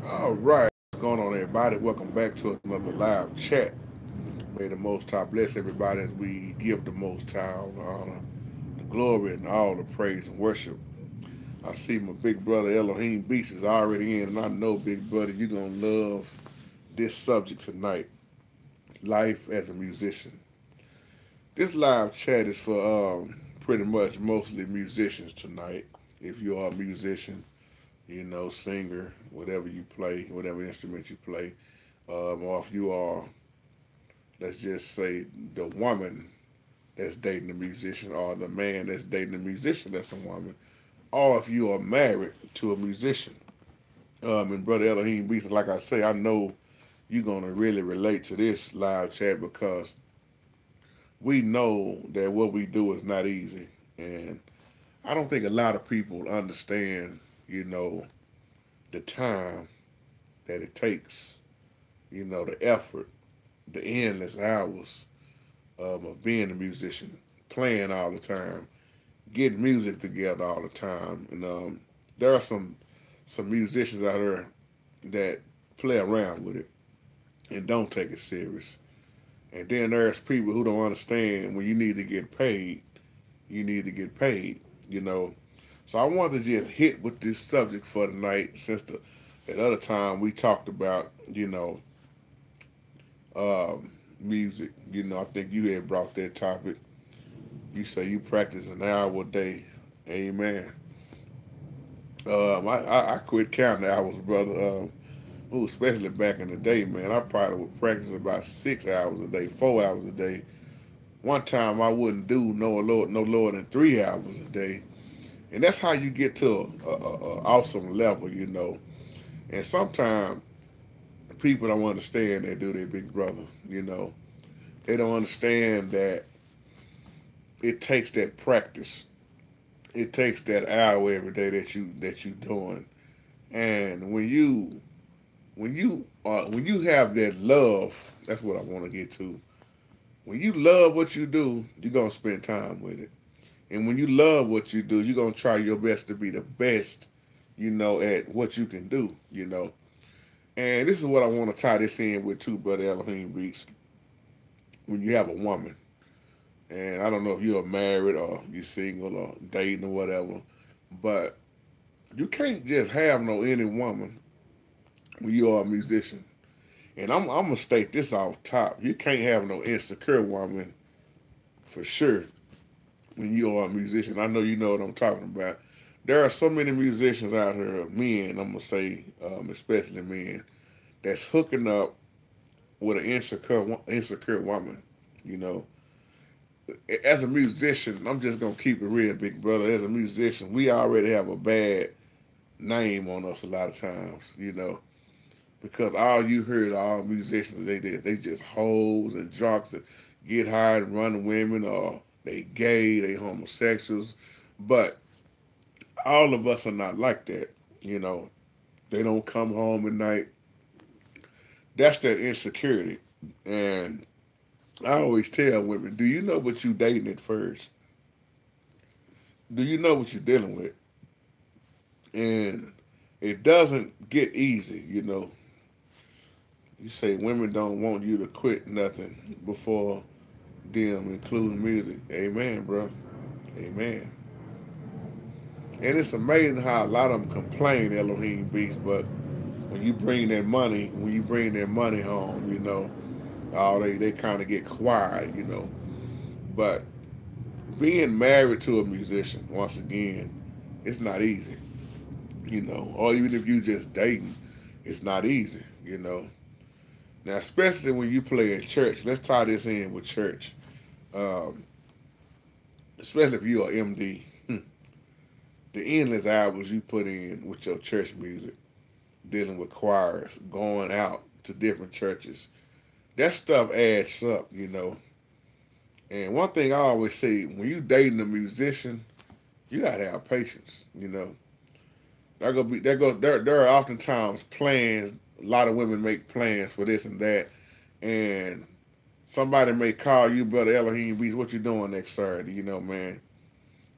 All right, what's going on, everybody? Welcome back to another live chat. May the Most High bless everybody as we give the Most High all the honor, the glory, and all the praise and worship. I see my big brother Elohim Beast is already in, and I know, big brother, you're gonna love this subject tonight: life as a musician. This live chat is for pretty much mostly musicians tonight. If you are a musician, singer, whatever you play, whatever instrument you play, or if you are, let's just say, the woman that's dating a musician, or the man that's dating a musician that's a woman, or if you are married to a musician. And Brother Elohim Beast, like I say, I know you're going to really relate to this live chat because we know that what we do is not easy. And I don't think a lot of people understand, you know, the time that it takes, the effort, the endless hours of being a musician, playing all the time, getting music together all the time. And there are some musicians out there that play around with it and don't take it serious. And then there's people who don't understand when you need to get paid, you need to get paid, you know. So I wanted to just hit with this subject for tonight since at other time we talked about, music. I think you had brought that topic. You say you practice an hour a day. Amen. I quit counting hours, brother. Especially back in the day, man. I probably would practice about 6 hours a day, 4 hours a day. One time I wouldn't do no lower than 3 hours a day, and that's how you get to a awesome level. And sometimes people don't understand that, do they, big brother? They don't understand that it takes that practice. It takes that hour every day that you doing. And when you have that love, that's what I want to get to. When you love what you do, you're gonna spend time with it. And when you love what you do, you're gonna try your best to be the best, at what you can do. And this is what I want to tie this in with too, brother Elohim Beast. When you have a woman, and I don't know if you're married or you're single or dating or whatever, but you can't just have no any woman when you are a musician. And I'm gonna state this off top: you can't have no insecure woman for sure when you are a musician. I know you know what I'm talking about. There are so many musicians out here, men, I'm gonna say, especially men, that's hooking up with an insecure woman. You know, as a musician, I'm just gonna keep it real, big brother. As a musician, we already have a bad name on us a lot of times. Because all you heard, all musicians, they just hoes and drunks and get hired and run women, or they gay, they homosexuals. But all of us are not like that. You know, they don't come home at night. That's that insecurity. And I always tell women, do you know what you dating at first? Do you know what you're dealing with? And it doesn't get easy. You say women don't want you to quit nothing before them, including music. Amen, bro. Amen. And it's amazing how a lot of them complain, Elohim Beast, but when you bring that money home, they kind of get quiet. But being married to a musician, once again, it's not easy. Or even if you just dating, it's not easy. Now, especially when you play in church, let's tie this in with church. Um, Especially if you're an MD, the endless hours you put in with your church music, dealing with choirs, going out to different churches, that stuff adds up. And one thing I always say, when you dating a musician, you gotta have patience. There are oftentimes plans. A lot of women make plans for this and that, and somebody may call you, brother Elohim Beast, what you doing next Saturday? Man.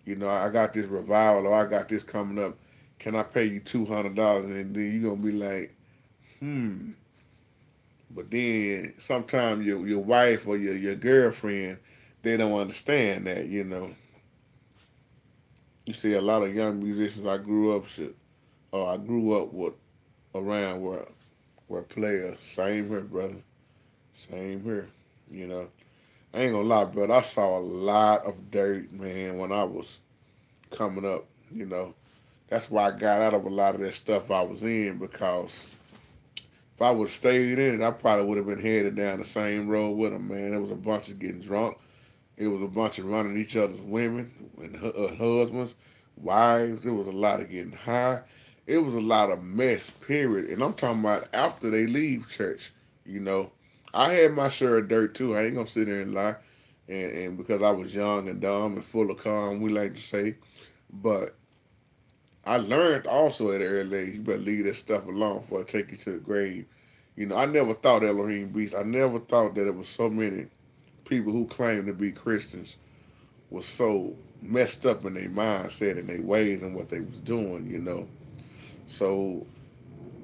I got this revival, or I got this coming up. Can I pay you $200? And then you're gonna be like, But then sometimes your wife or your girlfriend, they don't understand that, you know. You see a lot of young musicians I grew up with around were players. Same here, brother. Same here. You know. I ain't gonna lie, brother. I saw a lot of dirt, man, when I was coming up, you know. That's why I got out of a lot of that stuff I was in, because if I would have stayed in it, I probably would have been headed down the same road with them, man. There was a bunch of getting drunk. It was a bunch of running each other's women and husbands, wives. It was a lot of getting high. It was a lot of mess, period. And I'm talking about after they leave church, you know. I had my share of dirt too. I ain't gonna sit there and lie. And because I was young and dumb and full of calm, we like to say. But I learned also at an early age, you better leave that stuff alone before I take you to the grave. You know, I never thought Elohim Beast. I never thought that it was so many people who claim to be Christians was so messed up in their mindset and their ways and what they was doing, you know. So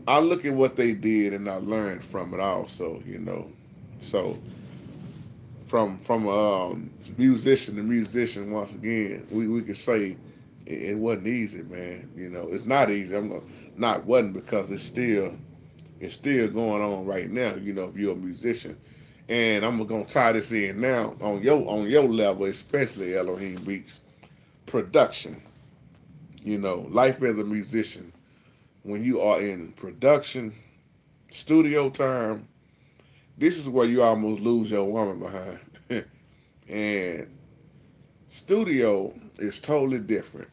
I look at what they did and I learned from it also, you know. So from musician to musician, once again, we could say it wasn't easy, man. You know, it's not easy. Not wasn't, because it's still going on right now. You know, if you're a musician, and I'm gonna tie this in now on your level, especially Elohim Beats production. You know, life as a musician, when you are in production, studio time, this is where you almost lose your woman behind. And studio is totally different.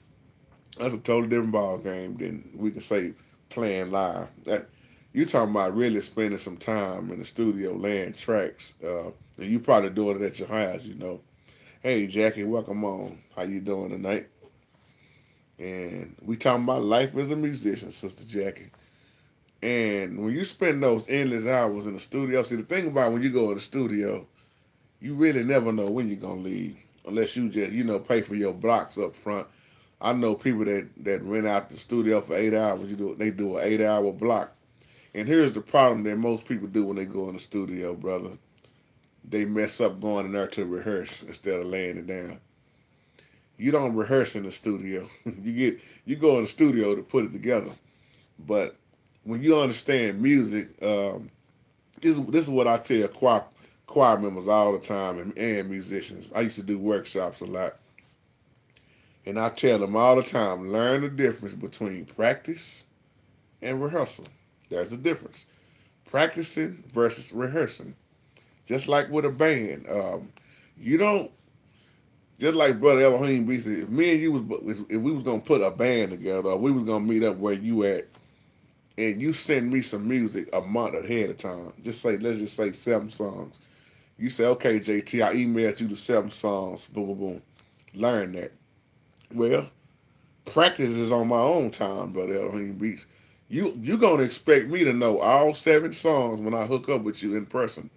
That's a totally different ball game than we can say playing live. That you talking about really spending some time in the studio laying tracks. And you probably doing it at your house, you know. Hey Jackie, welcome on. How you doing tonight? And we talking about life as a musician, Sister Jackie. And when you spend those endless hours in the studio, see the thing about when you go in the studio, you really never know when you're gonna leave, unless you just, you know, pay for your blocks up front. I know people that rent out the studio for 8 hours. They do an 8 hour block. And here's the problem that most people do when they go in the studio, brother. They mess up going in there to rehearse instead of laying it down. You don't rehearse in the studio. You go in the studio to put it together. But when you understand music, this is what I tell choir members all the time, and musicians. I used to do workshops a lot. And I tell them all the time, learn the difference between practice and rehearsal. There's a difference. Practicing versus rehearsing. Just like with a band. You don't, just like Brother Elohim B said, if me and you if we was going to put a band together, or we was going to meet up where you at, and you send me some music a month ahead of time, let's just say 7 songs. You say, okay, JT, I emailed you the 7 songs, boom, boom, boom. Learn that. Well, practice is on my own time, Brother Elohim Beats. You gonna expect me to know all 7 songs when I hook up with you in person.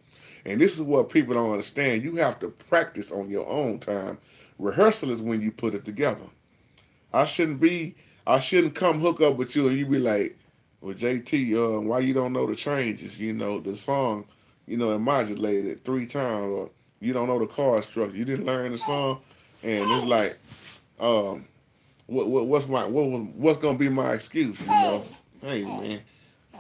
And this is what people don't understand. You have to practice on your own time. Rehearsal is when you put it together. I shouldn't come hook up with you and you be like, well, JT, why you don't know the changes? You know, the song, you know, modulated 3 times, or you don't know the chord structure. You didn't learn the song, and it's like, what's gonna be my excuse? You know, hey man,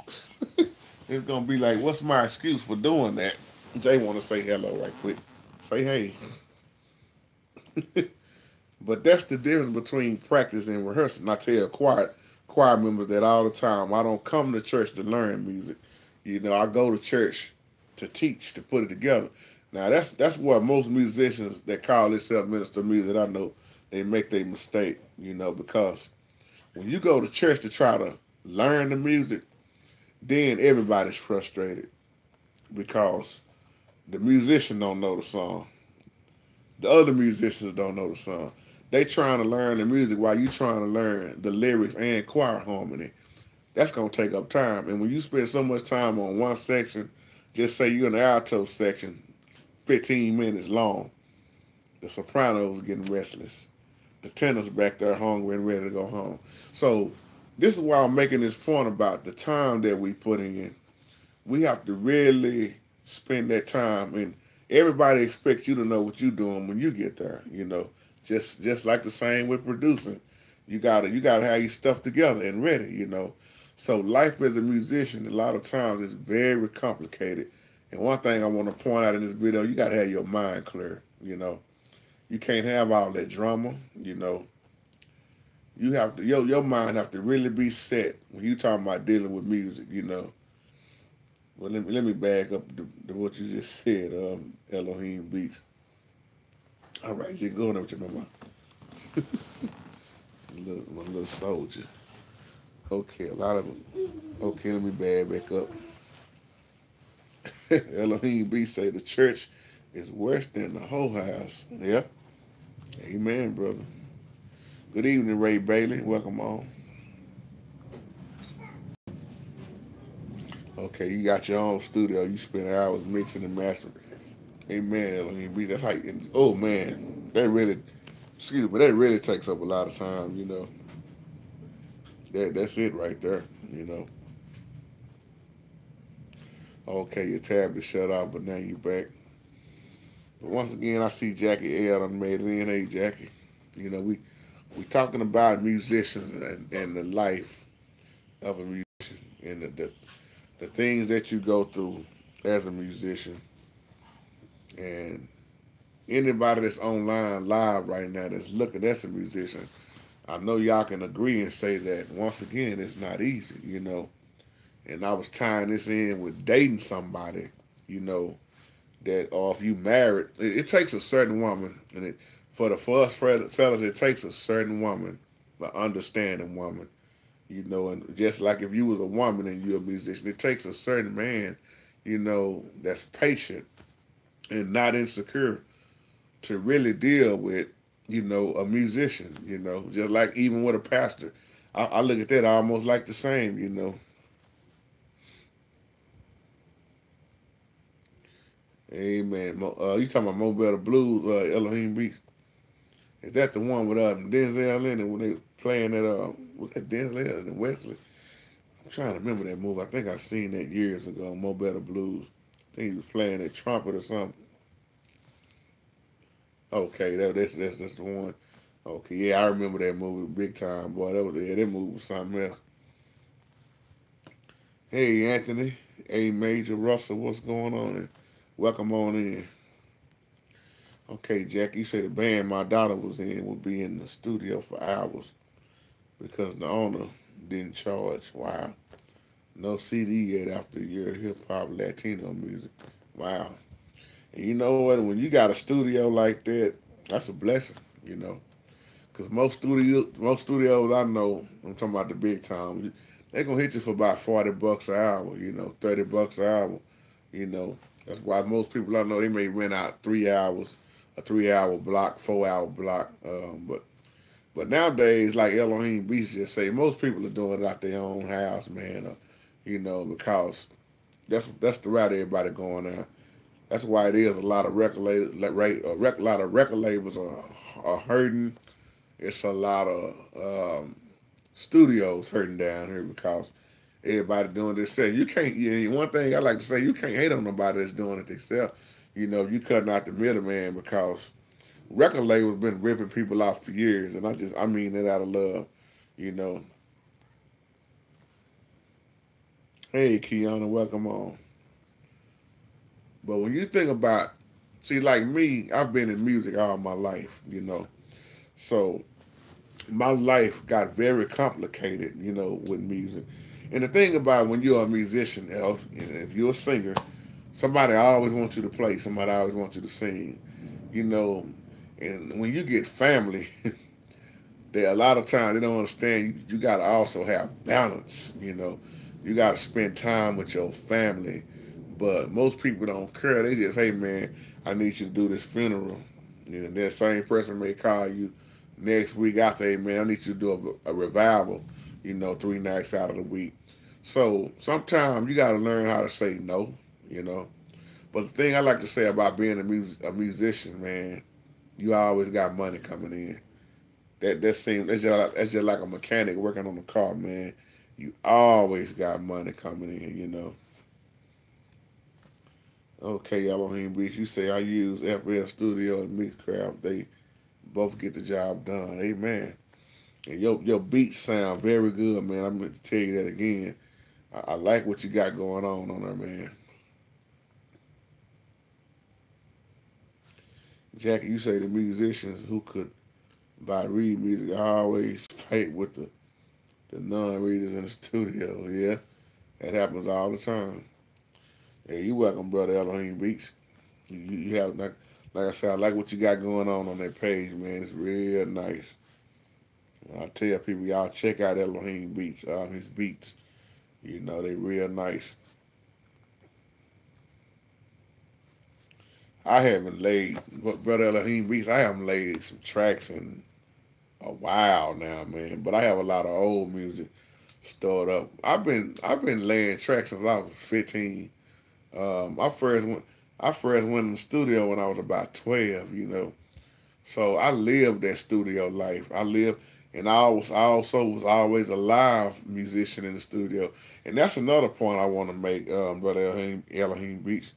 it's gonna be like, what's my excuse for doing that? Jay want to say hello right quick. Say hey. But that's the difference between practice and rehearsal. And I tell choir members that all the time. I don't come to church to learn music. You know, I go to church to teach, to put it together. Now that's where most musicians that call themselves minister of music, I know they make their mistake, you know, because when you go to church to try to learn the music, then everybody's frustrated because the musician don't know the song. The other musicians don't know the song. They trying to learn the music while you trying to learn the lyrics and choir harmony. That's going to take up time. And when you spend so much time on one section, just say you're in the alto section, 15 minutes long, the soprano's getting restless. The tenor's back there hungry and ready to go home. So this is why I'm making this point about the time that we put in. we have to really spend that time, and everybody expects you to know what you're doing when you get there. Just like the same with producing, you gotta have your stuff together and ready. So life as a musician, a lot of times, is very complicated. And one thing I want to point out in this video, you gotta have your mind clear. You can't have all that drama. You have to your mind have to really be set when you talking about dealing with music. Well, let me back up to what you just said, Elohim Beats. All right, just going up with your mama. My little soldier. Okay, a lot of them. Okay, let me back up. Elohim Beats say the church is worse than the whole house. Yeah. Amen, brother. Good evening, Ray Bailey. Welcome on. Okay, you got your own studio. You spend hours mixing and mastering. Amen, Elohim Beats. That's how oh man, that really takes up a lot of time, That's it right there, Okay, your tab is shut off, but now you back. But once again, I see Jackie L. done made it in. Hey, Jackie. We talking about musicians and the life of a musician and the things that you go through as a musician. And anybody that's online live right now that's looking, that's a musician. I know y'all can agree and say that once again, it's not easy, And I was tying this in with dating somebody, that, or if you married, it takes a certain woman, and for us fellas, it takes a certain woman, an understanding woman, and just like if you was a woman and you're a musician, it takes a certain man, that's patient and not insecure to really deal with, a musician, just like even with a pastor. I look at that almost like the same, Amen. You talking about Mo Better Blues, Elohim Beats? Is that the one with Denzel in it when they playing that? Was that Denzel and Wesley? I'm trying to remember that movie. I think I seen that years ago. Mo Better Blues. I think he was playing a trumpet or something. Okay, that's the one. Okay, yeah, I remember that movie big time, boy. That movie was something else. Hey, Anthony, A Major Russell, what's going on? And welcome on in. Okay, Jack, you say the band my daughter was in would be in the studio for hours because the owner didn't charge. Wow. No CD yet after a year of hip hop Latino music. Wow. And you know what? When you got a studio like that, that's a blessing, Because most studios I know, I'm talking about the big time, they're gonna hit you for about $40 an hour, $30 an hour, That's why most people I know they may rent out 3 hours, a 3 hour block, 4 hour block. But nowadays, like Elohim Beats just say, most people are doing it out their own house, man. Because that's the route everybody going now. That's why it is a lot of record labels are hurting. It's a lot of studios hurting down here because everybody doing this. You can't. One thing I like to say, you can't hate on nobody that's doing it themselves. You cutting out the middleman because record labels been ripping people off for years, and I mean that out of love. Hey, Kiana, welcome on. But when you think about, see, like me, I've been in music all my life, So my life got very complicated, with music. And the thing about when you're a musician, if you're a singer, somebody always wants you to play, somebody always wants you to sing, And when you get family, a lot of times they don't understand you got to also have balance, You got to spend time with your family. But most people don't care. They just, hey, man, I need you to do this funeral. That same person may call you next week after, hey, man, I need you to do a revival, 3 nights out of the week. So sometimes you got to learn how to say no, But the thing I like to say about being a musician, man, you always got money coming in. That's just like a mechanic working on a car, man. You always got money coming in, Okay, Elohim Beats, you say I use FL Studio and Mixcraft. They both get the job done. Amen. And your beats sound very good, man. I meant to tell you that again. I like what you got going on there, man. Jackie, you say the musicians who could buy read music I always fight with the non-readers in the studio. Yeah, that happens all the time. Hey, you welcome, brother Elohim Beats. You have like I said, I like what you got going on that page, man. It's real nice. I tell people, y'all check out Elohim Beats, his beats. You know, they real nice. I haven't laid, but brother Elohim Beats, I haven't laid some tracks in a while now, man. But I have a lot of old music stored up. I've been laying tracks since I was 15. I first went in the studio when I was about 12. You know, so I lived that studio life. I lived, and I also was always a live musician in the studio. And that's another point I want to make, brother Elohim Beats.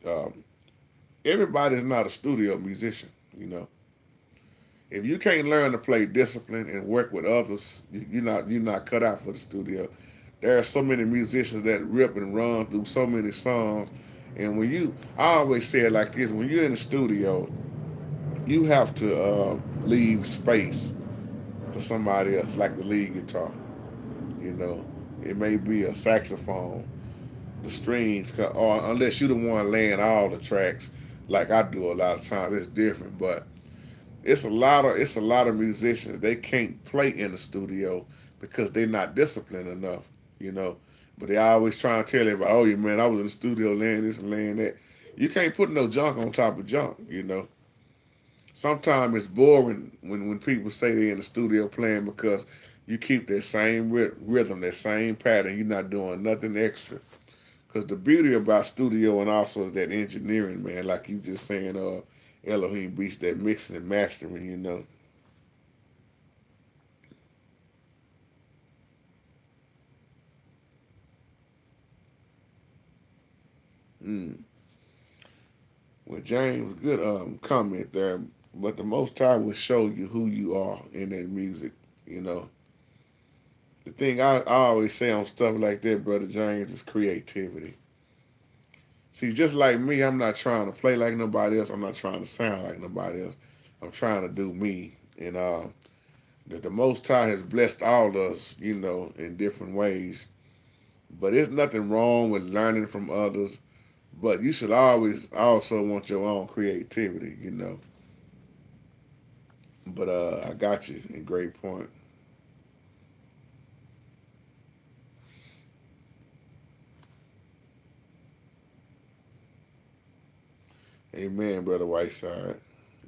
Everybody's not a studio musician. You know, if you can't learn to play discipline and work with others, you're not cut out for the studio. There are so many musicians that rip and run through so many songs, and I always say it like this: when you're in the studio, you have to leave space for somebody else, like the lead guitar. You know, it may be a saxophone, the strings, or unless you're the one laying all the tracks, like I do a lot of times, it's different. But it's a lot of musicians, they can't play in the studio because they're not disciplined enough. You know, but they always trying to tell everybody, "Oh, yeah, man, I was in the studio laying this and laying that." You can't put no junk on top of junk. You know, sometimes it's boring when people say they're in the studio playing because you keep that same rhythm, that same pattern. You're not doing nothing extra. Because the beauty about studio and also is that engineering, man, like you just saying, Elohim Beats, that mixing and mastering, you know. Mm. Well, James, good comment there. But the Most High will show you who you are in that music, you know. The thing I always say on stuff like that, Brother James, is creativity. See, just like me, I'm not trying to play like nobody else. I'm not trying to sound like nobody else. I'm trying to do me. And the Most High has blessed all of us, you know, in different ways. But there's nothing wrong with learning from others. But you should always also want your own creativity, you know. But I got you. A great point. Amen, Brother Whiteside.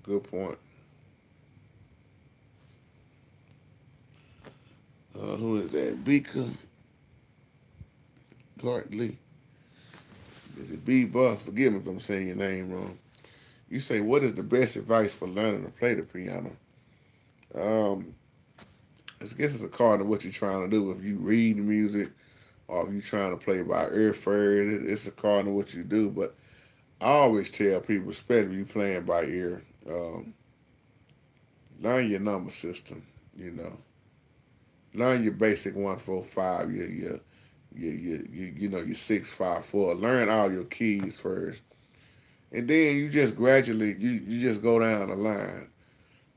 Good point. Who is that? Beaker Gartley. Is it B Buff? Forgive me if I'm saying your name wrong. You say, what is the best advice for learning to play the piano? Um, I guess it's according to what you're trying to do. If you read music or if you're trying to play by ear first, it's according to what you do. But I always tell people, especially if you playing by ear, learn your number system. You know, learn your basic 1 4 5. Your 6 5 4. Learn all your keys first, and then you just gradually you just go down the line.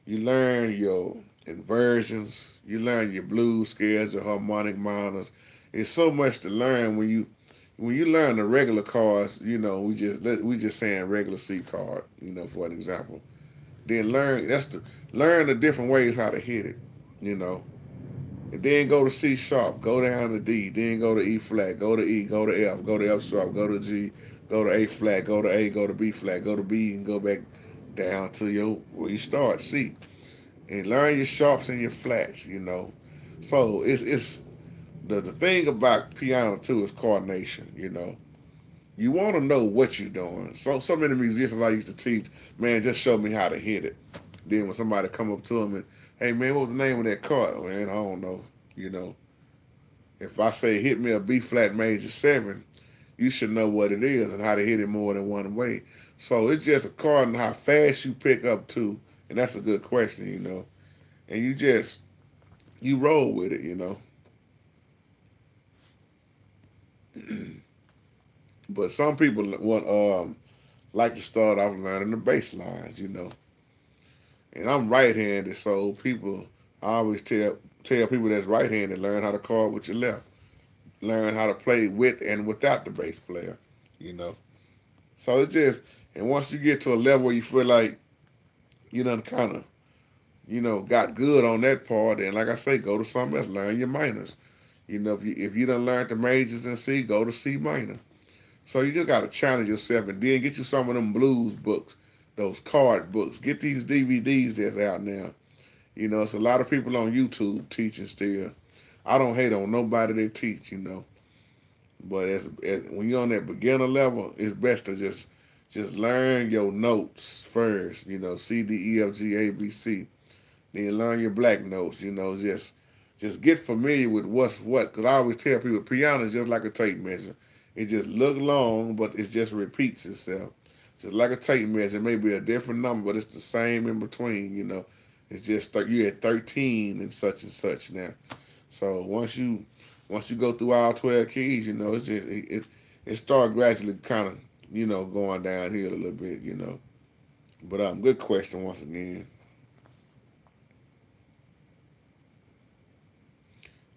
You learn your inversions. You learn your blues scales, your harmonic minors. It's so much to learn when you learn the regular chords. You know, we just saying regular C chord. You know, for an example. Then learn the different ways how to hit it. You know, and then go to C sharp, go down to D, then go to E flat, go to E, go to F, go to F sharp, go to G, go to A flat, go to A, go to B flat, go to B, and go back down to where you start, C. And learn your sharps and your flats, you know. So it's the thing about piano too is coordination, you know. You want to know what you're doing. So many musicians I used to teach, man, just show me how to hit it. Then when somebody come up to them and, hey man, what was the name of that chord? Man, I don't know. You know, if I say hit me a B flat major 7, you should know what it is and how to hit it more than one way. So it's just according to how fast you pick up too, and that's a good question, you know. And you roll with it, you know. But some people want like to start off learning the bass lines, you know. And I'm right-handed, so I always tell people that's right-handed, learn how to chord with your left, learn how to play with and without the bass player, you know. So it's just, and once you get to a level where you feel like you done kind of, you know, got good on that part, and like I say, go to something else, learn your minors. You know, if you done learned the majors in C, go to C minor. So you just got to challenge yourself, and then get you some of them blues books, those card books. Get these DVDs that's out now. You know, it's a lot of people on YouTube teaching still. I don't hate on nobody that teach, you know. But as when you're on that beginner level, it's best to just learn your notes first. You know, C, D, E, F, G, A, B, C. Then learn your black notes. You know, just get familiar with what's what. Because I always tell people, piano is just like a tape measure. It just look long, but it just repeats itself. Just like a tape measure, it may be a different number, but it's the same in between. You know, it's just you at 13 and such now. So once you go through all 12 keys, you know, it's just it start gradually kind of, you know, going downhill a little bit, you know. But good question once again.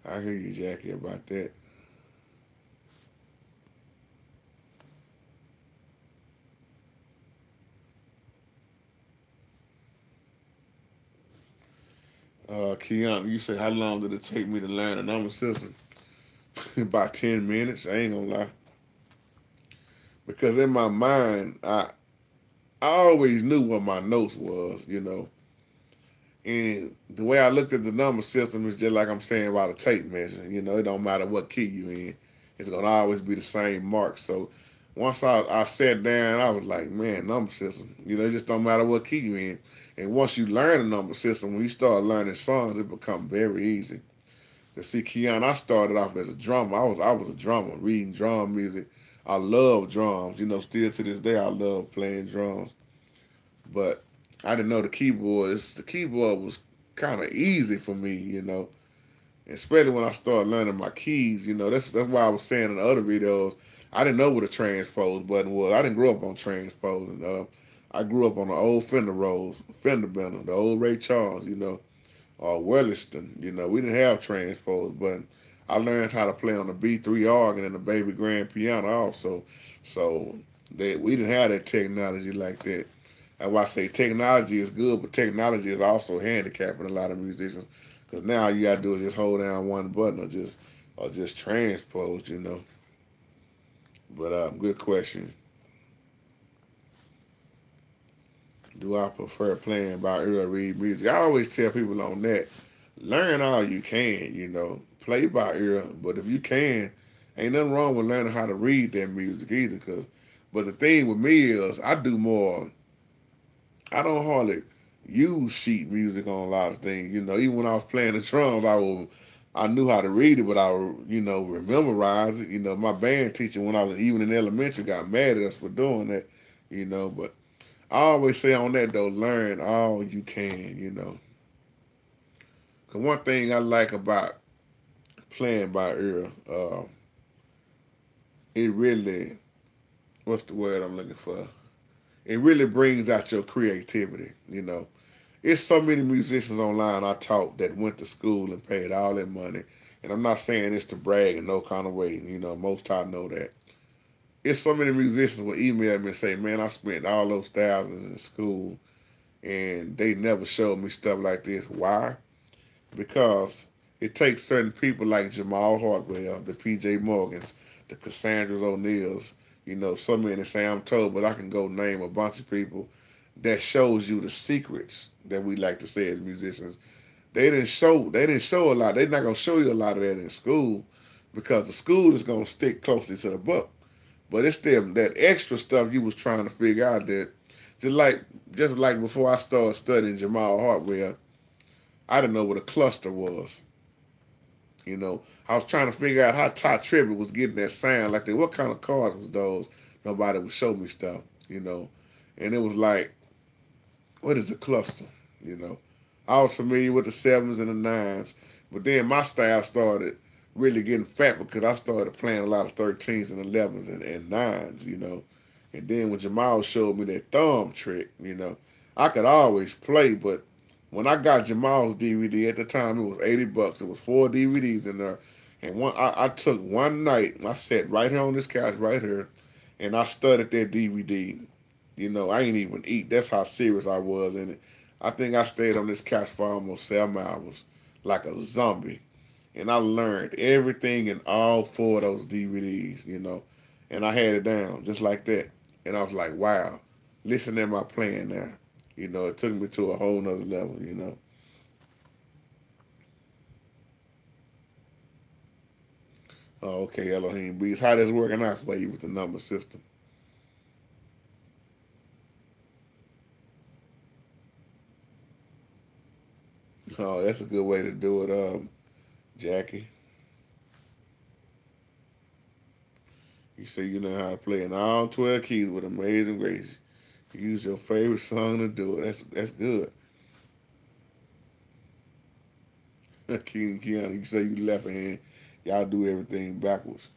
I hear you, Jackie, about that. Keanu, you say how long did it take me to learn a number system? About 10 minutes. I ain't gonna lie. Because in my mind, I always knew what my notes was, you know. And the way I looked at the number system is just like I'm saying about a tape measure. You know, it don't matter what key you in. It's going to always be the same mark. So once I sat down, I was like, man, number system. You know, it just don't matter what key you in. And once you learn a number system, when you start learning songs, it becomes very easy. To see, Keon, I started off as a drummer. I was a drummer, reading drum music. I love drums. You know, still to this day, I love playing drums. But I didn't know the keyboard. The keyboard was kind of easy for me, you know. Especially when I started learning my keys, you know. That's why I was saying in the other videos, I didn't know what a transpose button was. I didn't grow up on transposing. I grew up on the old Fender Rose, Fender Bender, the old Ray Charles, you know, or Welliston. You know, we didn't have transpose button. I learned how to play on the B3 organ and the baby grand piano also. So we didn't have that technology like that. That's why I say technology is good, but technology is also handicapping a lot of musicians. Because now all you gotta do is just hold down one button or just transpose, you know. But good question. Do I prefer playing by ear or read music? I always tell people on that, learn all you can, you know. Play by ear, but if you can, ain't nothing wrong with learning how to read that music either. But the thing with me is, I don't hardly use sheet music on a lot of things. You know, even when I was playing the drums, I knew how to read it, but I would, you know, memorize it. You know, my band teacher when I was even in elementary got mad at us for doing that. You know, but I always say on that though, learn all you can. You know, cause one thing I like about playing by ear, it really, what's the word I'm looking for? It really brings out your creativity. You know, it's so many musicians online I taught that went to school and paid all their money. And I'm not saying this to brag in no kind of way. You know, most I know that. It's so many musicians will email me and say, man, I spent all those thousands in school and they never showed me stuff like this. Why? Because it takes certain people like Jamal Hartwell, the PJ Morgans, the Cassandras O'Neills, you know, so many Sam told, but I can go name a bunch of people that shows you the secrets that we like to say as musicians. They didn't show a lot. They're not gonna show you a lot of that in school because the school is gonna stick closely to the book. But it's still that extra stuff you was trying to figure out that just like before I started studying Jamal Hartwell, I didn't know what a cluster was. You know, I was trying to figure out how Ty Tribbett was getting that sound like that. What kind of cars was those? Nobody would show me stuff, you know. And it was like, what is a cluster? You know, I was familiar with the sevens and the nines, but then my style started really getting fat because I started playing a lot of 13s and 11s and nines, you know. And then when Jamal showed me that thumb trick, you know, I could always play, but when I got Jamal's DVD at the time, it was $80. It was 4 DVDs in there, and I took one night. I sat right here on this couch right here, and I studied that DVD. You know, I ain't even eat. That's how serious I was in it. I think I stayed on this couch for almost 7 hours, like a zombie. And I learned everything in all 4 of those DVDs, you know. And I had it down just like that. And I was like, wow, listen to my playing now. You know, it took me to a whole nother level, you know. Oh, okay, Elohim Beats. How that's working out for you with the number system? Oh, that's a good way to do it, Jackie. You say you know how to play in all 12 keys with amazing grace. Use your favorite song to do it. That's good. Keanu, you say you left hand. Y'all do everything backwards.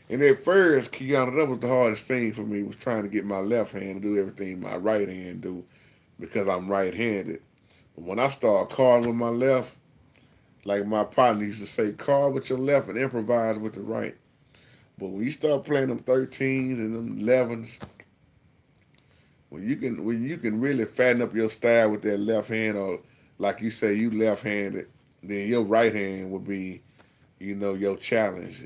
And at first, Keanu, that was the hardest thing for me, was trying to get my left hand to do everything my right hand do because I'm right-handed. But when I start carding with my left, like my partner used to say, card with your left and improvise with the right. But when you start playing them 13s and them 11s, when you can really fatten up your style with that left hand, or like you say you left-handed, then your right hand would be, your challenge.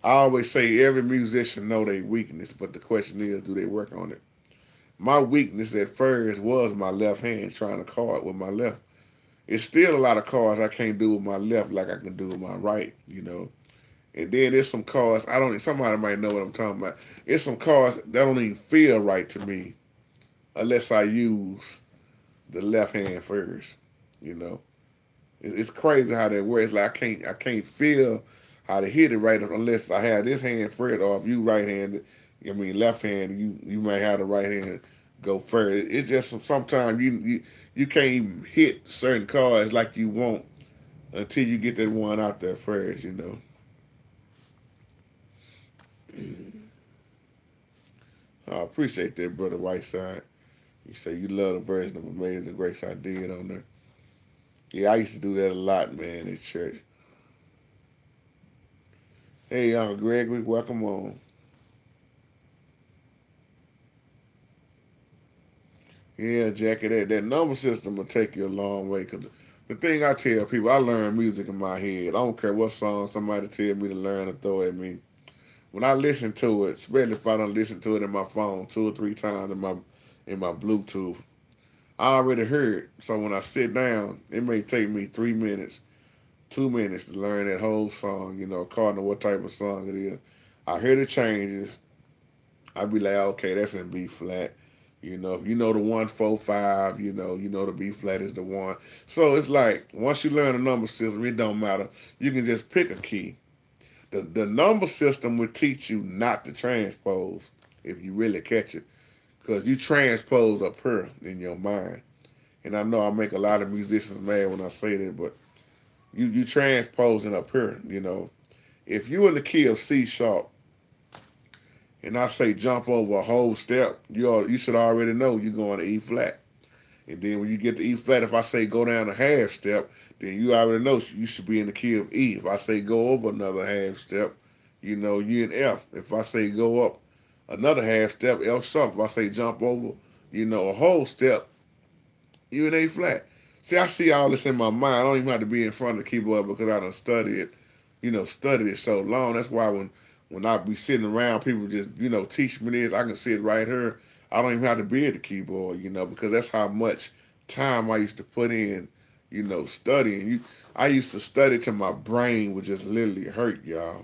I always say every musician know their weakness, but the question is, do they work on it? My weakness at first was my left hand, trying to card with my left. It's still a lot of cards I can't do with my left like I can do with my right. And then there's some cards I don't. Somebody might know what I'm talking about. It's some cards that don't even feel right to me unless I use the left hand first. You know, it's crazy how that works. Like I can't feel how to hit it right unless I have this hand first. Or if you right-handed, left hand, you might have the right hand go first. It's just sometimes you can't even hit certain cards like you want until you get that one out there first. I appreciate that, brother Whiteside. You say you love the version of Amazing Grace I did on there. Yeah, I used to do that a lot, man, at church. Hey, Uncle Gregory, welcome on. Yeah, Jackie, that number system will take you a long way. Cause the thing I tell people, I learn music in my head. I don't care what song somebody tell me to learn or throw at me. When I listen to it, especially if I don't listen to it in my phone 2 or 3 times in my Bluetooth, I already heard. So when I sit down, it may take me 3 minutes, 2 minutes to learn that whole song, according to what type of song it is. I hear the changes. I be like, okay, that's in B flat. If you know the 1 4 5, you know the B flat is the one. So it's like once you learn the number system, it don't matter. You can just pick a key. The number system will teach you not to transpose if you really catch it, because you transpose up here in your mind. And I know I make a lot of musicians mad when I say that, but you transposing up here. If you in the key of C sharp and I say jump over a whole step, you should already know you're going to E flat. And then when you get to E flat, if I say go down a half step, then you already know you should be in the key of E. If I say go over another half step, you in F. If I say go up another half step, F sharp. If I say jump over, a whole step, you in A flat. See, I see all this in my mind. I don't even have to be in front of the keyboard because I done studied it so long. That's why when I be sitting around, people just, teach me this. I can sit right here. I don't even have to be at the keyboard, because that's how much time I used to put in, studying. I used to study till my brain would just literally hurt, y'all.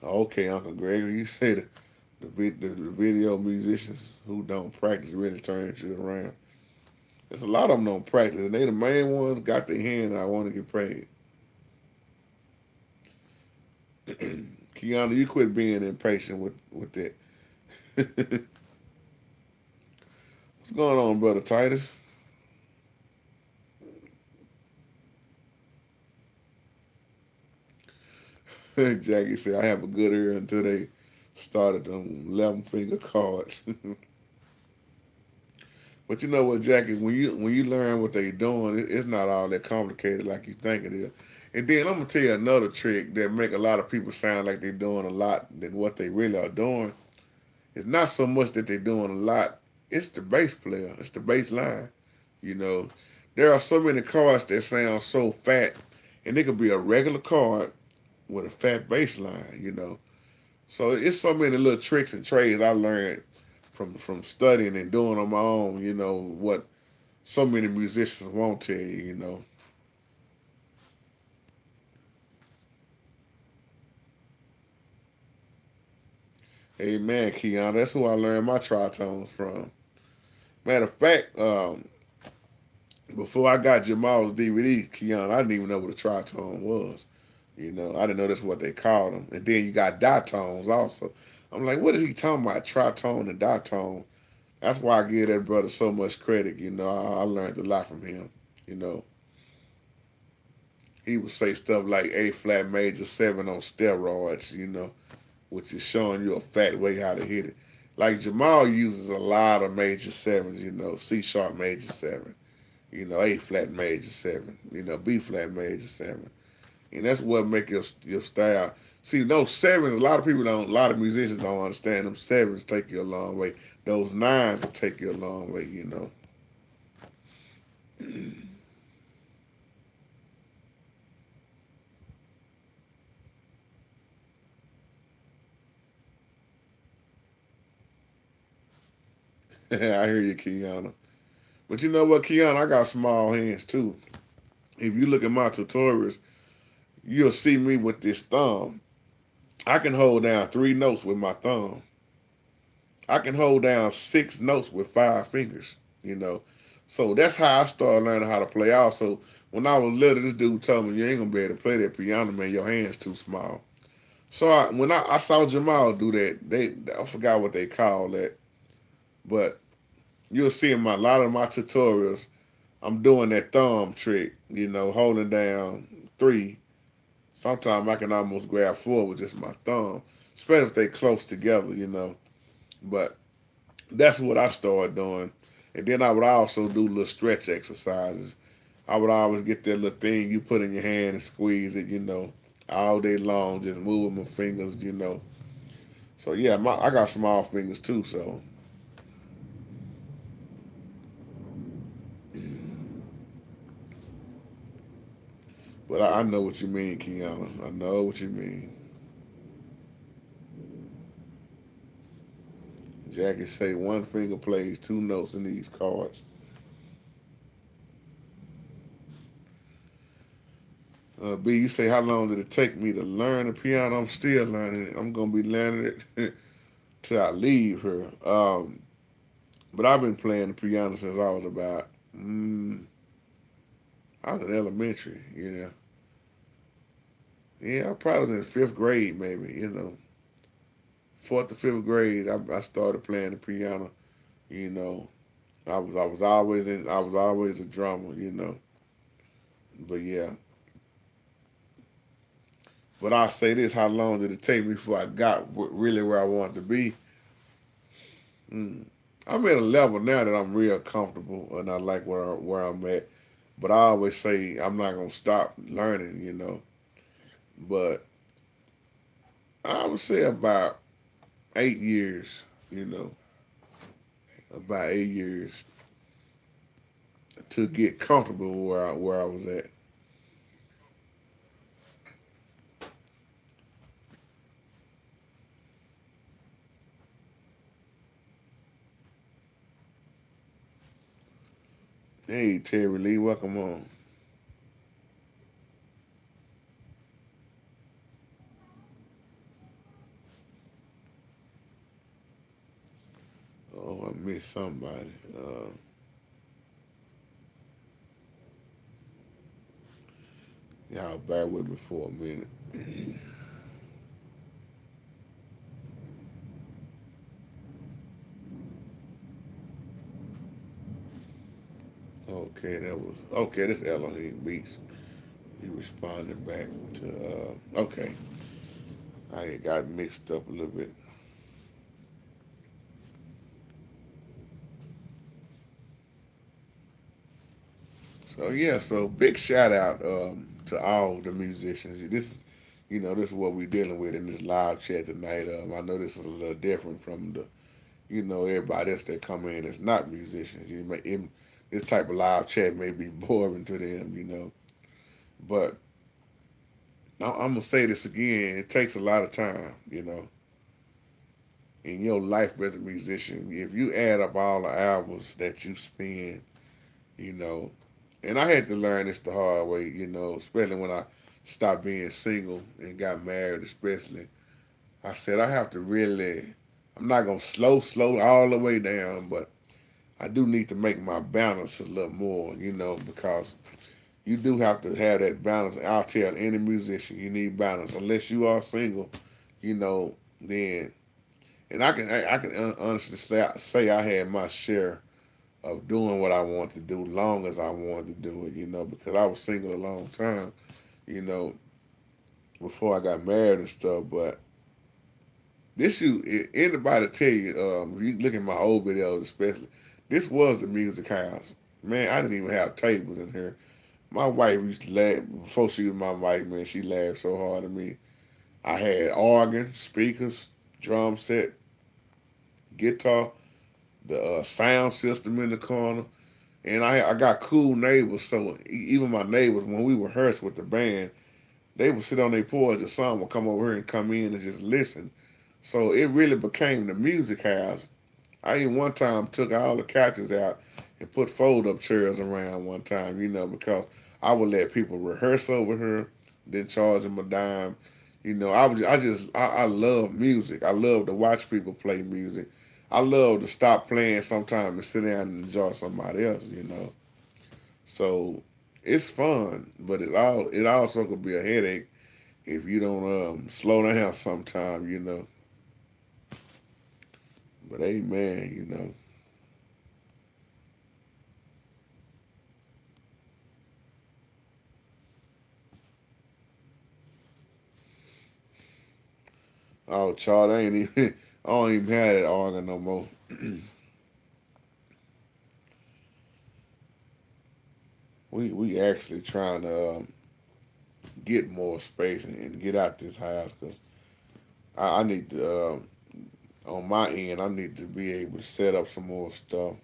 Okay, Uncle Gregory, you said the video musicians who don't practice really turn shit around. There's a lot of them don't practice, and they the main ones got their hand. And I want to get paid. Kiana, you quit being impatient with that. What's going on, brother Titus? Jackie said, I have a good ear until they started them 11 finger cards. But you know what, Jackie, when you learn what they doing, it's not all that complicated like you think it is. And then I'm gonna tell you another trick that make a lot of people sound like they're doing a lot than what they really are doing. It's not so much that they're doing a lot, it's the bass player, it's the bass line. You know, there are so many cards that sound so fat, and it could be a regular card with a fat bass line, you know. So it's so many little tricks and trades I learned from studying and doing on my own, you know, what so many musicians won't tell you, you know. Hey man, Keon, that's who I learned my tritones from. Matter of fact, before I got Jamal's DVD, Keon, I didn't even know what a tritone was. You know, I didn't know that's what they called them. And then you got ditones also. I'm like, what is he talking about? Tritone and ditone. That's why I give that brother so much credit. You know, I learned a lot from him. You know, he would say stuff like A flat major 7 on steroids, you know, which is showing you a fat way how to hit it. Like Jamal uses a lot of major 7s, you know, C sharp major 7, you know, A flat major 7, you know, B flat major 7. And that's what make your style. See, those 7s, a lot of people don't, a lot of musicians don't understand them 7s take you a long way. Those 9s will take you a long way, you know. I hear you, Kiana. But you know what, Kiana, I got small hands too. If you look at my tutorials, you'll see me with this thumb. I can hold down 3 notes with my thumb. I can hold down 6 notes with 5 fingers, you know. So that's how I started learning how to play. Also, when I was little, this dude told me, you ain't gonna be able to play that piano, man. Your hand's too small. So when I saw Jamal do that, I forgot what they call that, but you'll see in a lot of my tutorials, I'm doing that thumb trick, you know, holding down 3. Sometimes I can almost grab 4 with just my thumb, especially if they close together, you know. But that's what I started doing. And then I would also do little stretch exercises. I would always get that little thing you put in your hand and squeeze it, you know, all day long, just moving my fingers, you know. So yeah, I got small fingers too, so. But I know what you mean, Kiana. I know what you mean. Jackie say 1 finger plays 2 notes in these cards. B, you say how long did it take me to learn the piano? I'm still learning it. I'm gonna be learning it till I leave here. But I've been playing the piano since I was about, I was in elementary. You know, yeah, I probably was in 5th grade, maybe. You know, 4th to 5th grade, I started playing the piano. You know, I was always a drummer. You know, but yeah. But I say this: how long did it take me before I got really where I wanted to be? Mm. I'm at a level now that I'm real comfortable and I like where I'm at. But I always say I'm not gonna stop learning, you know. But I would say about 8 years, you know, about 8 years to get comfortable where I was at. Hey Terry Lee, welcome on. Oh, I missed somebody. Y'all bear with me for a minute. Okay, that was okay. This Elohim Beast. He responding back to okay. I got mixed up a little bit. So yeah, so big shout out to all the musicians. This is what we're dealing with in this live chat tonight. I know this is a little different from the everybody else that come in that's not musicians. This type of live chat may be boring to them. But I'm gonna say this again. It takes a lot of time, in your life as a musician. If you add up all the hours that you spend, you know, and I had to learn this the hard way, especially when I stopped being single and got married, especially. I said I have to really. I'm not gonna slow all the way down, but I do need to make my balance a little more, because you do have to have that balance. I'll tell any musician you need balance. Unless you are single, then and I can honestly say I had my share of doing what I wanted to do, long as I wanted to do it, because I was single a long time, you know, before I got married and stuff. But anybody tell you, if you look at my old videos especially, this was the music house. Man, I didn't even have tables in here. My wife used to laugh before she was my wife. Man, she laughed so hard at me. I had organ, speakers, drum set, guitar, the sound system in the corner, and I got cool neighbors. So even my neighbors, when we rehearsed with the band, they would sit on their porch. The song would come over here and come in and just listen. So it really became the music house. I even one time took all the couches out and put fold up chairs around one time, because I would let people rehearse over here, then charge them a dime. I love music. I love to watch people play music. I love to stop playing sometime and sit down and enjoy somebody else. So it's fun, but it also could be a headache if you don't slow down sometime. But amen. Oh, Charlie, I ain't even. I don't even have that organ no more. We actually trying to get more space and get out this house because I need to. On my end, I need to be able to set up some more stuff.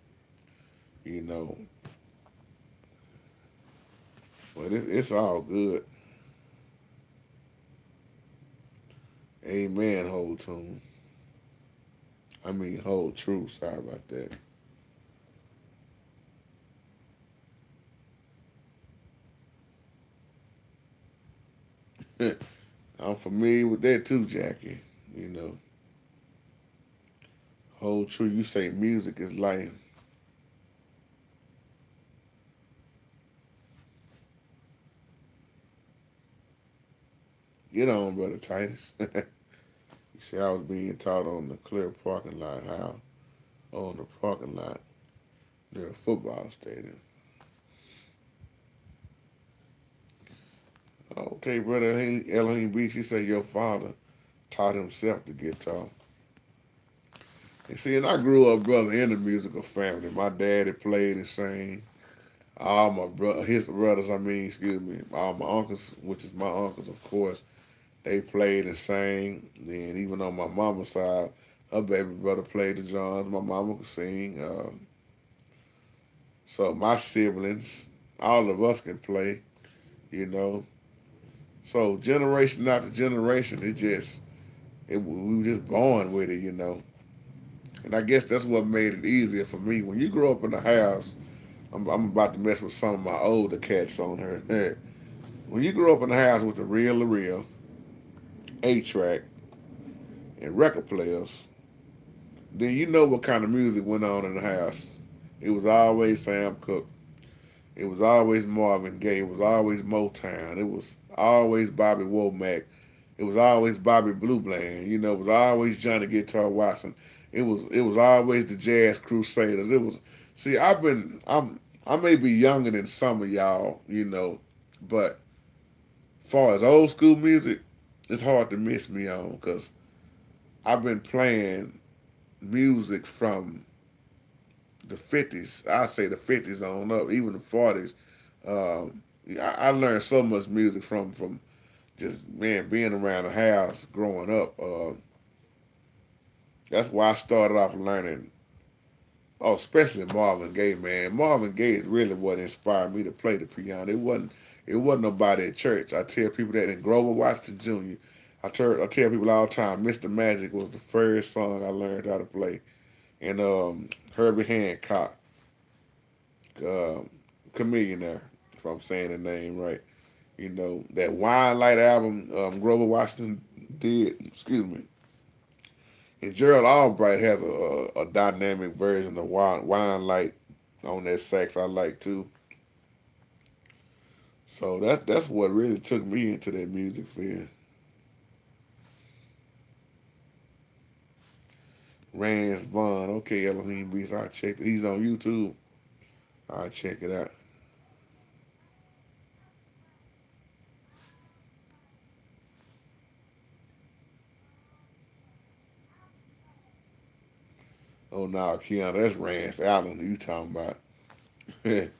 You know, but it's all good. Amen. Whole tune. I mean, whole truth. Sorry about that. I'm familiar with that too, Jackie. You know, whole truth. You say music is life. Get on, brother Titus. You see, I was being taught on the clear parking lot how on the parking lot near a football stadium. Okay, brother Elohim Beach, you say your father taught himself the guitar. And see, and I grew up, brother, in a musical family. My daddy played and sang. All my his brothers, excuse me, all my uncles, which is my uncles, of course, they played and sang. Then even on my mama's side, her baby brother played the drums. My mama could sing. So my siblings, all of us can play, you know. So generation after generation, we were just born with it. And I guess that's what made it easier for me. When you grow up in the house, I'm about to mess with some of my older cats on her. When you grow up in the house with the reel, 8-track, and record players, then you know what kind of music went on in the house. It was always Sam Cooke. It was always Marvin Gaye. It was always Motown. It was always Bobby Womack. It was always Bobby Blue Bland. You know, it was always Johnny Guitar Watson. It was always the Jazz Crusaders. It was see, I may be younger than some of y'all, you know, but far as old school music, it's hard to miss me on because I've been playing music from the 50s. I say the 50s on up, even the 40s. I learned so much music from just man being around the house growing up. That's why I started off learning. Oh, especially Marvin Gaye, man. Marvin Gaye is really what inspired me to play the piano. It wasn't nobody at church. I tell people that in Grover Washington Jr. I tell people all the time, Mr. Magic was the first song I learned how to play. And Herbie Hancock, um, Chameleon there, if I'm saying the name right. You know, that Wine Light album Grover Washington did, excuse me. And Gerald Albright has a dynamic version of Wine Light on that sax I like too. So that's what really took me into that music field. Rance Vaughn, okay, Elohim Beats, I checked it. He's on YouTube. I'll check it out. Oh no, Keanu, that's Rance Allen you talking about. And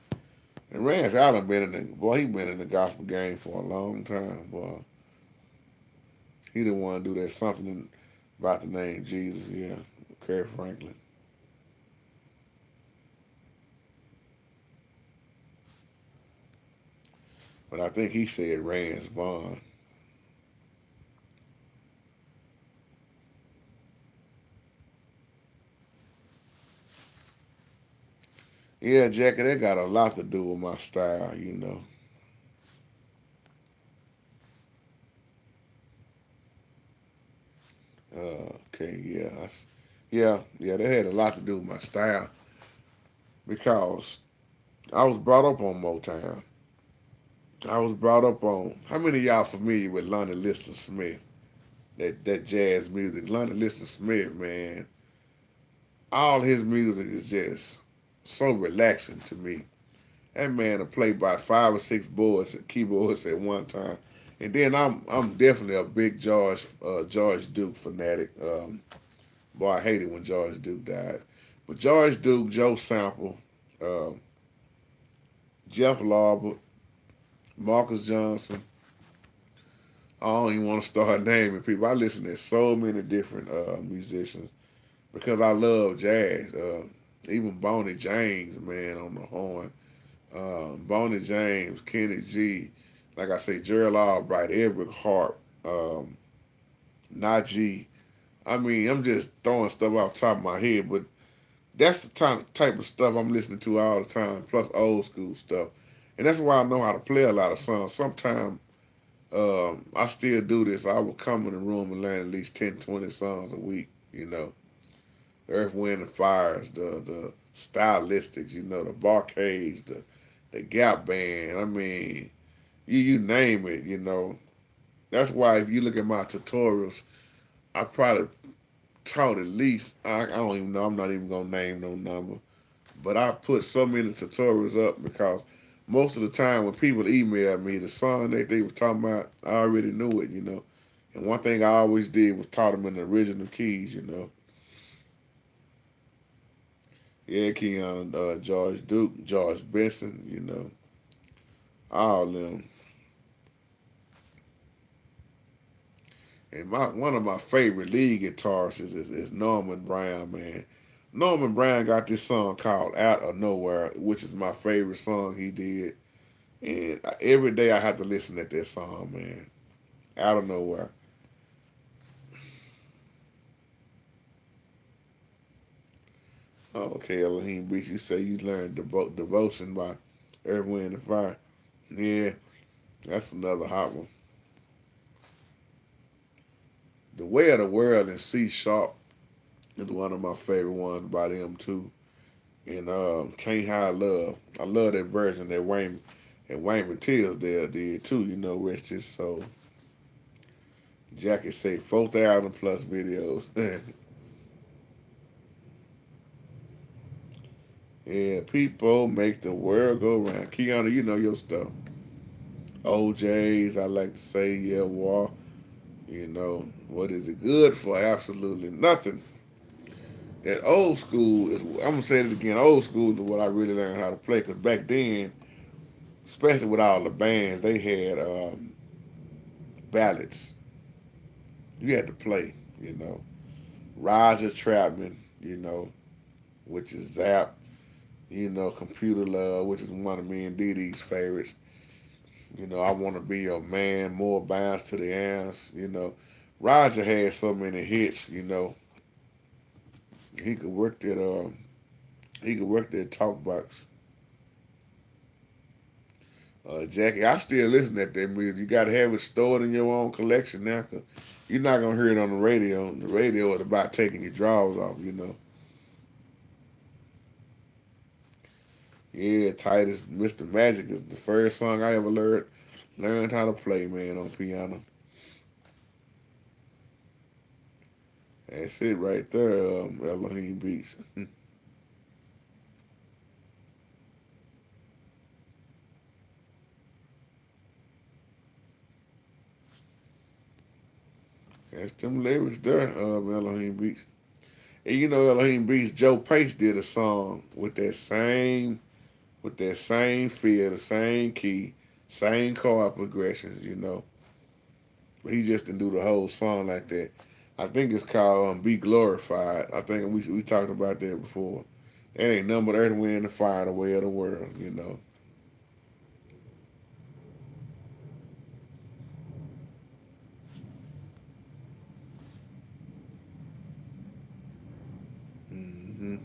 Rance Allen been in the boy, he been in the gospel game for a long time, boy. He didn't want to do that something about the name Jesus, yeah. Kirk Franklin. But I think he said Rance Vaughn. Yeah, Jackie, that got a lot to do with my style, you know. Okay, yeah. Yeah, that had a lot to do with my style because I was brought up on Motown. I was brought up on. How many of y'all familiar with Lonnie Liston Smith? That jazz music. Lonnie Liston Smith, man. All his music is just so relaxing to me. That man will play by 5 or 6 keyboards at one time. And then I'm definitely a big George Duke fanatic. Boy, I hated when George Duke died. But George Duke, Joe Sample, um, Jeff Lorber, Marcus Johnson. I don't even want to start naming people. I listen to so many different musicians because I love jazz. Even Bonnie James, man, on the horn. Bonnie James, Kenny G, like I say, Gerald Albright, Everett Harp, Najee. I mean, I'm just throwing stuff off the top of my head, but that's the type of stuff I'm listening to all the time, plus old school stuff. And that's why I know how to play a lot of songs. Sometimes I still do this. I will come in the room and learn at least 10, 20 songs a week, you know. The Earth, Wind, and Fires, the stylistics, you know, the Barcades, the Gap Band. I mean, you name it, you know. That's why if you look at my tutorials, I probably taught at least, I don't even know, I'm not even going to name no number. But I put so many tutorials up because most of the time when people email me the song that they were talking about, I already knew it, you know. And one thing I always did was taught them in the original keys, you know. Yeah, Keon, George Duke, George Benson, you know, all of them. And one of my favorite lead guitarists is Norman Brown, man. Norman Brown got this song called Out of Nowhere, which is my favorite song he did. And every day I have to listen to that song, man. Out of Nowhere. Okay, Elohim Beach, you say you learned Devotion by Earth, Wind, and Fire. Yeah, that's another hot one. The Way of the World in C sharp is one of my favorite ones by them, too. and Can't Hide Love. I love that version that Wayman Tisdale did too. You know, rest his soul. Jackie say 4,000 plus videos. Yeah, people make the world go round. Kiana, you know your stuff. OJ's, I like to say, yeah, war. You know, what is it good for? Absolutely nothing. That old school is, I'm going to say it again, old school is what I really learned how to play. Because back then, especially with all the bands, they had ballads. You had to play, you know. Roger Trapman, you know, which is Zap, you know, Computer Love, which is one of me and Dee Dee's favorites. You know, I Want to Be Your Man, More Bounce to the Ass, you know. Roger had so many hits, you know. He could work that talk box. Jackie, I still listen to that music. You got to have it stored in your own collection now, cause you're not gonna hear it on the radio. The radio is about taking your drawers off, you know. Yeah, Titus, Mr. Magic is the first song I ever learned how to play, man, on piano. That's it right there, Elohim Beats. That's them lyrics there, Elohim Beats. And you know Elohim Beats, Joe Pace did a song with that same feel, the same key, same chord progressions, you know. But he just didn't do the whole song like that. I think it's called "Be Glorified." I think we talked about that before. That ain't nothing but Earth, Wind, and Fire, the way of the world, you know. hmm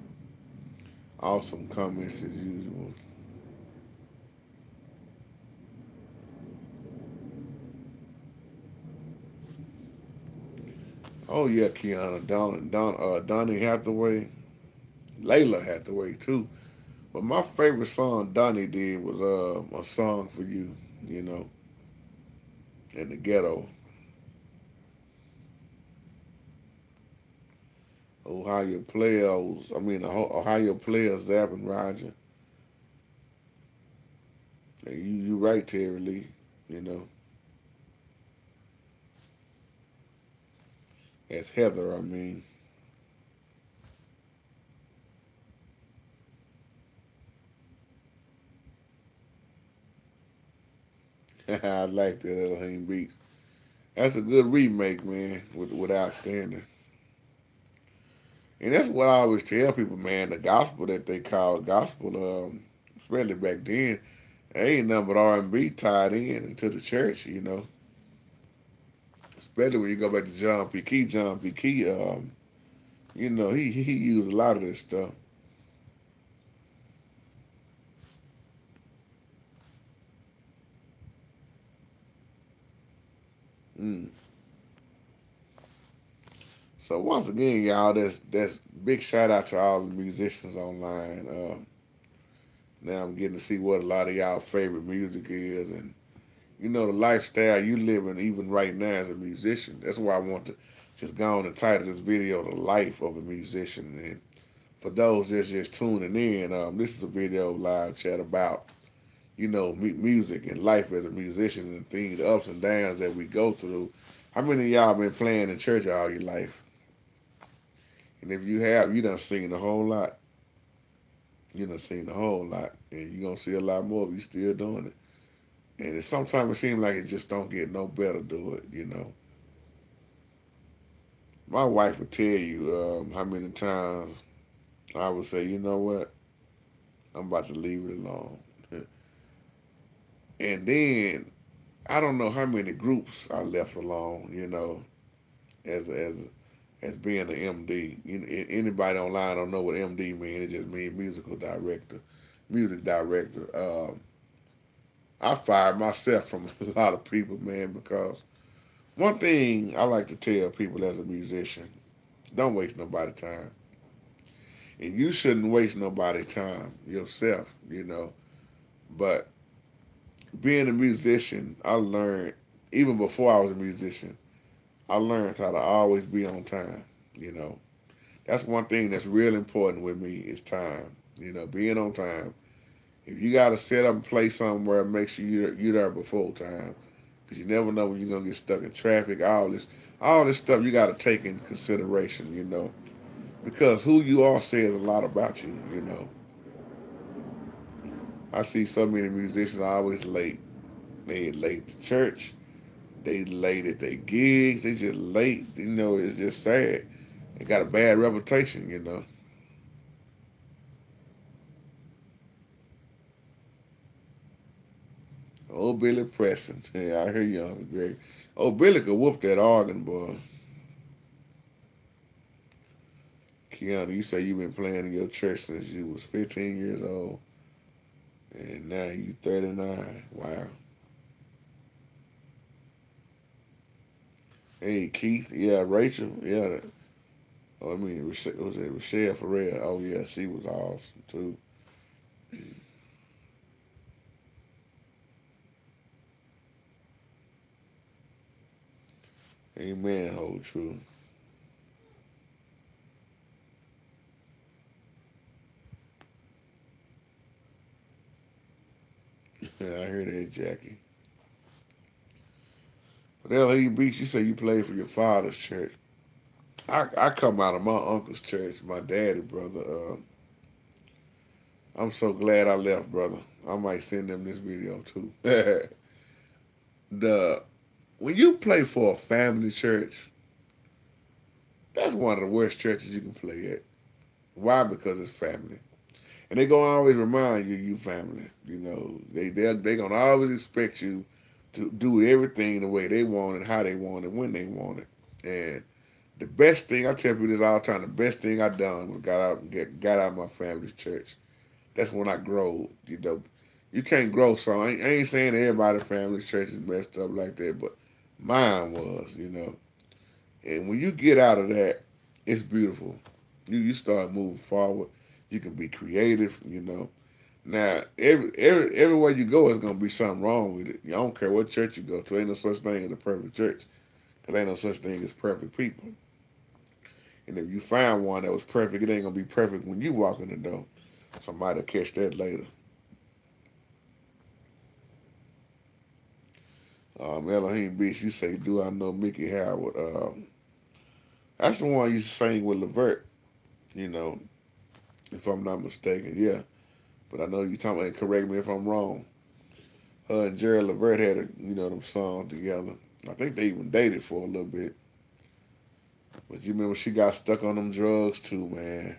Awesome comments as usual. Oh yeah, Kiana, Donnie Hathaway, Layla Hathaway too. But my favorite song Donnie did was "A Song for You," you know, in the ghetto. Ohio players, Zab and Roger. And you right, Terry Lee. You know, as Heather, I mean. I like that Elohim beat. That's a good remake, man, with outstanding. And that's what I always tell people, man. The gospel that they call gospel, especially back then, ain't nothing but R&B tied in into the church, you know. Especially when you go back to John P. Key. John P. Key, you know, he used a lot of this stuff. Mm. So once again, y'all, that's big shout out to all the musicians online. Now I'm getting to see what a lot of y'all favorite music is, and you know the lifestyle you living even right now as a musician. That's why I want to just go on and title this video "The Life of a Musician." And for those that's just tuning in, this is a video live chat about music and life as a musician and things, the ups and downs that we go through. How many of y'all been playing in church all your life? And if you have, you done seen a whole lot. You done seen a whole lot, and you gonna see a lot more if you still doing it. And sometimes it seems like it just don't get no better. Do it, you know. My wife would tell you how many times I would say, you know what, I'm about to leave it alone. And then I don't know how many groups I left alone. You know, as as being an MD. Anybody online don't know what MD means. It just means musical director, music director. I fired myself from a lot of people, man, because one thing I like to tell people as a musician, don't waste nobody's time. And you shouldn't waste nobody's time yourself, But being a musician, I learned, even before I was a musician, I learned how to always be on time, you know. That's one thing that's real important with me is time, being on time. If you got to set up and play somewhere, make sure you're there before time, because you never know when you're gonna get stuck in traffic. All this stuff you got to take in consideration, because who you are says a lot about you. I see so many musicians always late. They late to church. They late at their gigs. They just late. It's just sad. They got a bad reputation. Oh, Billy Preston. Yeah, I hear you, Uncle Greg. Oh, Billy could whoop that organ, boy. Keanu, you say you've been playing in your church since you was 15 years old, and now you 39. Wow. Hey, Keith. Yeah, Rachel. Yeah. Oh, I mean, was it Rochelle Ferrer? Oh, yeah, she was awesome, too. Amen, hold true. Yeah, I hear that, Jackie. But L.A. Beach, you say you played for your father's church. I come out of my uncle's church, my daddy, brother. I'm so glad I left, brother. I might send them this video, too. the When you play for a family church, that's one of the worst churches you can play at. Why? Because it's family. And they gonna always remind you family. They gonna always expect you to do everything the way they want it, how they want it, when they want it. And the best thing I tell people this all the time, the best thing I done was got out of my family's church. That's when I grow. You can't grow. So I ain't saying that everybody's family's church is messed up like that, but mine was. And when you get out of that, it's beautiful. You start moving forward. You can be creative. Now, everywhere you go, is gonna be something wrong with it. I don't care what church you go to. Ain't no such thing as a perfect church. Cause ain't no such thing as perfect people. And if you find one that was perfect, it ain't gonna be perfect when you walk in the door. Somebody'll catch that later. Elohim Beach, you say, do I know Mickey Howard? That's the one you sing with Levert. You know, if I'm not mistaken, yeah. But I know you talking about. Correct me if I'm wrong. Her and Jerry Levert had them songs together. I think they even dated for a little bit. But you remember she got stuck on them drugs too, man.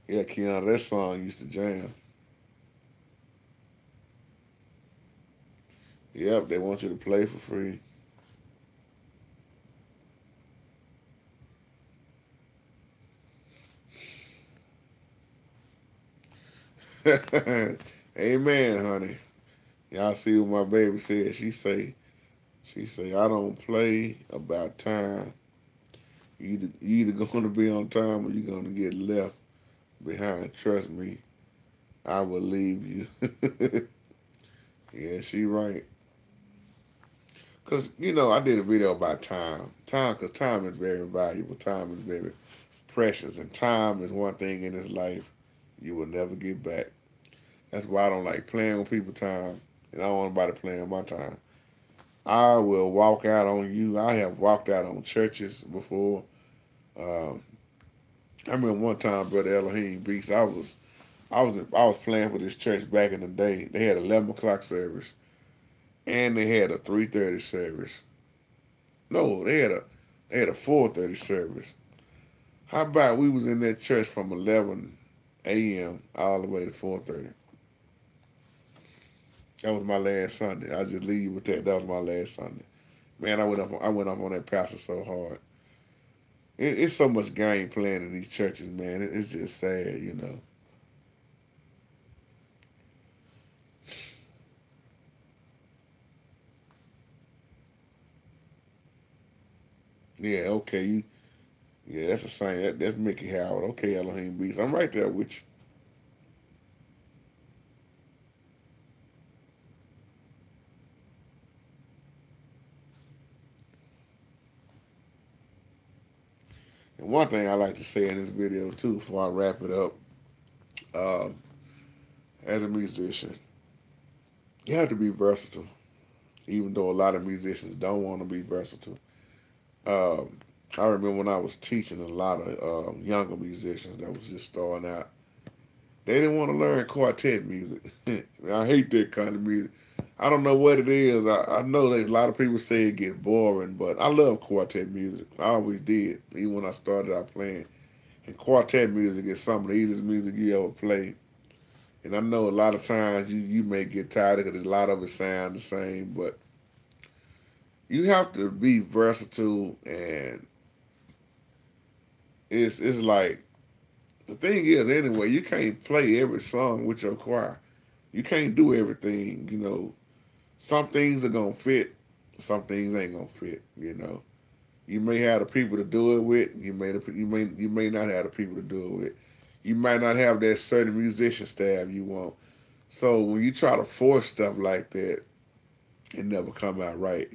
Yeah, Kiana, that song used to jam. Yep, they want you to play for free. Amen, honey. Y'all see what my baby said. She say, I don't play about time. You either gonna be on time or you're gonna get left behind. Trust me, I will leave you. Yeah, she right. Cause I did a video about time. Cause time is very valuable. Time is very precious, and time is one thing in this life you will never get back. That's why I don't like playing with people's time, and I don't want nobody playing my time. I will walk out on you. I have walked out on churches before. Um, I remember one time, brother Elohim Beast. I was playing for this church back in the day. They had 11 o'clock service, and they had a 3:30 service. No, they had a 4:30 service. How about we was in that church from 11 a.m. all the way to 4:30? That was my last Sunday. I just leave you with that. That was my last Sunday. Man, I went off on that pastor so hard. It's so much game playing in these churches, man. It's just sad. Yeah, okay, yeah, that's the same. That's Mickey Howard. Okay, Elohim Beats. I'm right there with you. And one thing I like to say in this video too, before I wrap it up, um, as a musician, you have to be versatile. Even though a lot of musicians don't want to be versatile. Um, I remember when I was teaching a lot of younger musicians that was just starting out. They didn't want to learn quartet music. I hate that kind of music. I don't know what it is. I know that a lot of people say it get boring, but I love quartet music. I always did, even when I started out playing. And quartet music is some of the easiest music you ever play. And I know a lot of times you may get tired because a lot of it sound the same, but you have to be versatile, and it's like the thing is anyway, you can't play every song with your choir. You can't do everything, Some things are gonna fit, some things ain't gonna fit. You may have the people to do it with, you may not have the people to do it with. You might not have that certain musician staff you want. So when you try to force stuff like that, it never come out right.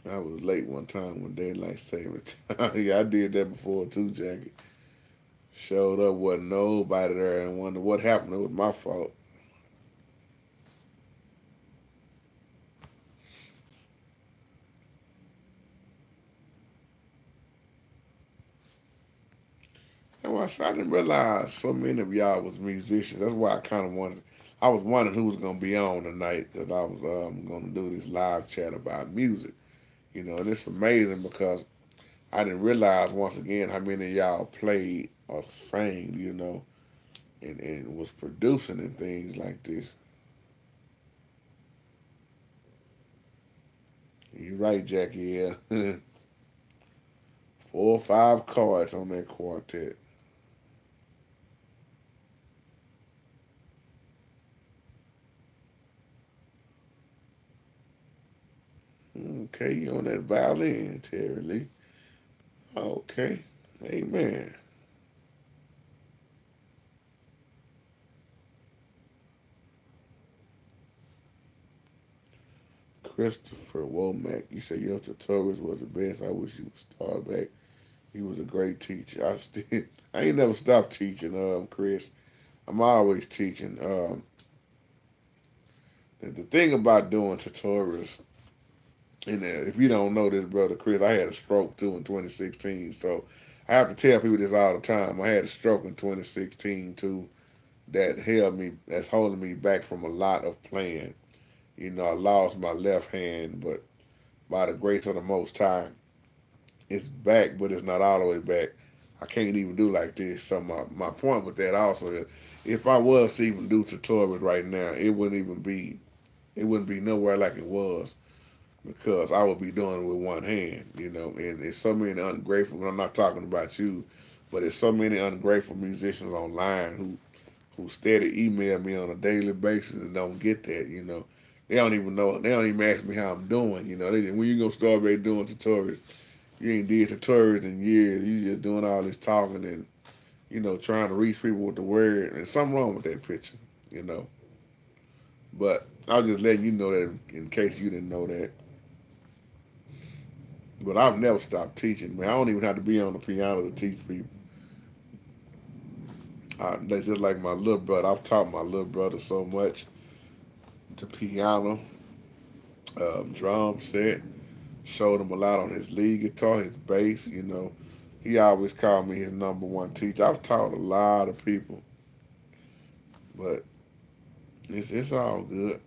I was late one time when daylight saving time. Yeah, I did that before too, Jackie. Showed up, wasn't nobody there, and wondered what happened. It was my fault. And I didn't realize so many of y'all was musicians. That's why I kind of wanted. I was wondering who was gonna be on tonight because I was gonna do this live chat about music. And it's amazing because I didn't realize once again how many of y'all played or sang. And was producing and things like this. You're right, Jackie. Yeah, 4 or 5 cards on that quartet. Okay, you on that violin, Terry Lee. Okay, amen. Christopher Womack, you said your tutorials was the best. I wish you would start back. He was a great teacher. I ain't never stopped teaching, Chris. I'm always teaching. The thing about doing tutorials, and if you don't know this, brother Chris, I had a stroke too in 2016. So I have to tell people this all the time. I had a stroke in 2016 too. That's holding me back from a lot of playing. I lost my left hand, but by the grace of the Most High, it's back, but it's not all the way back. I can't even do like this. So my point with that also is, if I was to even do tutorials right now, it wouldn't be nowhere like it was because I would be doing it with one hand. And it's so many ungrateful. I'm not talking about you, but it's so many ungrateful musicians online who steady email me on a daily basis and don't get that. They don't even know. They don't even ask me how I'm doing. When you gonna start back doing tutorials? You ain't did tutorials in years. You just doing all this talking and trying to reach people with the word. And something wrong with that picture. You know. But I was just letting you know that in case you didn't know that. But I've never stopped teaching, man. I don't even have to be on the piano to teach people. That's just like my little brother. I've taught my little brother so much. The piano, drum set. Showed him a lot on his lead guitar, his bass. He always called me his number one teacher. I've taught a lot of people, but it's all good.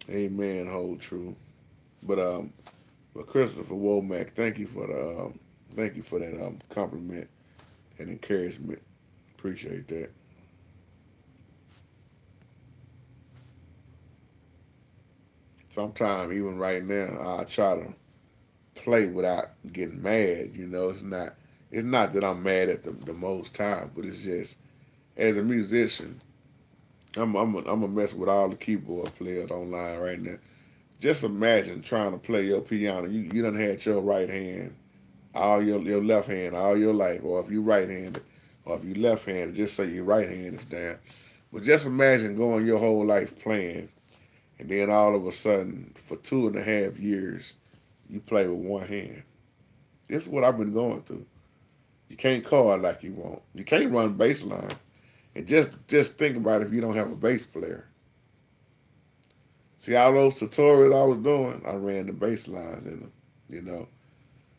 Amen, hold true. But Christopher Womack, thank you for that compliment and encouragement. Appreciate that. Sometimes even right now, I try to play without getting mad. It's not that I'm mad at the Most High, but it's just as a musician, I'm a mess with all the keyboard players online right now. Just imagine trying to play your piano. You done had your right hand, all your left hand all your life, or if you right handed, or if you left handed, just say your right hand is down. But just imagine going your whole life playing, and then all of a sudden, for 2.5 years, you play with one hand. This is what I've been going through. You can't chord like you want. You can't run bass line. And just think about if you don't have a bass player. See all those tutorials I was doing, I ran the bass lines in them, you know.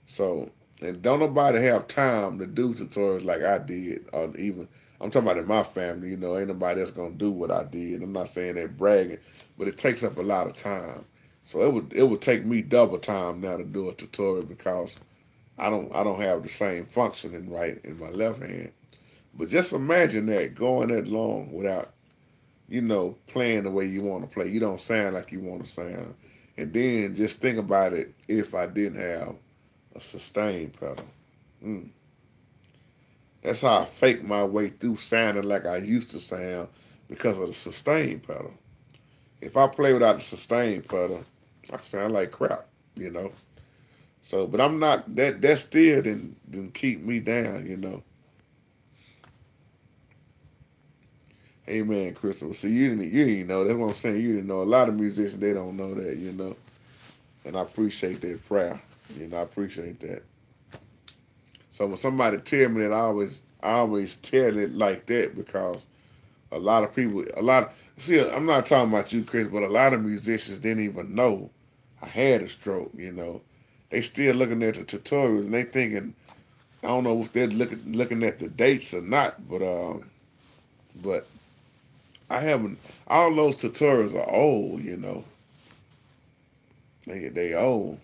So, and don't nobody have time to do tutorials like I did, or even, I'm talking about in my family, you know, ain't nobody that's gonna do what I did. I'm not saying that bragging, but it takes up a lot of time. So it would take me double time now to do a tutorial because I don't have the same functioning right in my left hand. But just imagine that going that long without, playing the way you want to play. You don't sound like you want to sound. And then just think about it if I didn't have a sustain pedal. Mm. That's how I fake my way through sounding like I used to sound because of the sustain pedal. If I play without the sustain pedal, I sound like crap, you know. So, but I'm not that still didn't keep me down. Amen, Christopher. See, you didn't know. That's what I'm saying. You didn't know. A lot of musicians they don't know that. And I appreciate that prayer. I appreciate that. So when somebody tell me that, I always tell it like that because a lot of people, see, I'm not talking about you, Chris, but a lot of musicians didn't even know I had a stroke. They still looking at the tutorials and they thinking, I don't know if they're looking at the dates or not, but I haven't. All those tutorials are old. They old.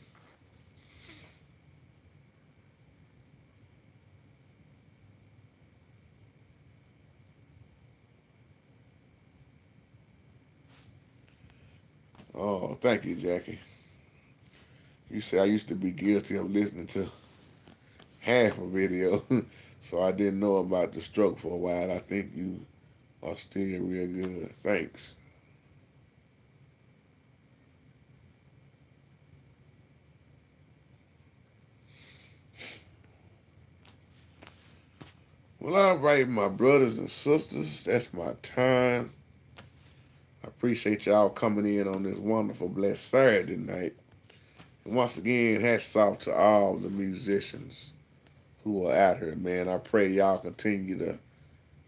Oh, thank you, Jackie. You say I used to be guilty of listening to half a video, so I didn't know about the stroke for a while. I think you are still real good. Thanks. Well, all right, my brothers and sisters, that's my time. I appreciate y'all coming in on this wonderful, blessed Saturday night. And once again, hats off to all the musicians who are out here, man. I pray y'all continue to,